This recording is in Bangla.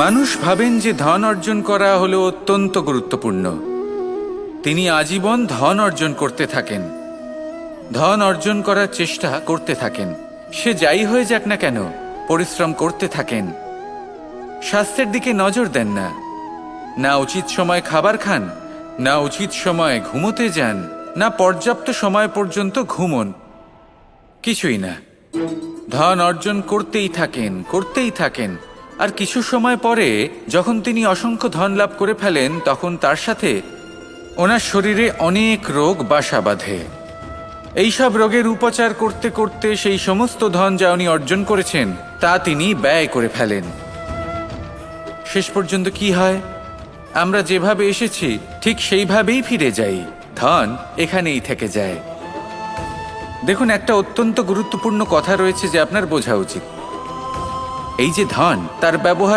মানুষ ভাবেন যে ধন অর্জন করা হলো অত্যন্ত গুরুত্বপূর্ণ। তিনি আজীবন ধন অর্জন করতে থাকেন, ধন অর্জন করার চেষ্টা করতে থাকেন। সে যাই হয়ে যাক না কেন, পরিশ্রম করতে থাকেন। স্বাস্থ্যের দিকে নজর দেন না, না উচিত সময় খাবার খান, না উচিত সময়ে ঘুমোতে যান, না পর্যাপ্ত সময় পর্যন্ত ঘুমন, কিছুই না। ধন অর্জন করতেই থাকেন, করতেই থাকেন। আর কিছু সময় পরে যখন তিনি অসংখ্য ধন লাভ করে ফেলেন, তখন তার সাথে ওনার শরীরে অনেক রোগ বাসা বাঁধে। এইসব রোগের উপচার করতে করতে সেই সমস্ত ধন যা উনি অর্জন করেছেন তা তিনি ব্যয় করে ফেলেন। শেষ পর্যন্ত কি হয়? আমরা যেভাবে এসেছি ঠিক সেইভাবেই ফিরে যাই, ধন এখানেই থেকে যায়। দেখুন, একটা অত্যন্ত গুরুত্বপূর্ণ কথা রয়েছে যে আপনার বোঝা উচিত। এই যে ধন, তার ব্যবহার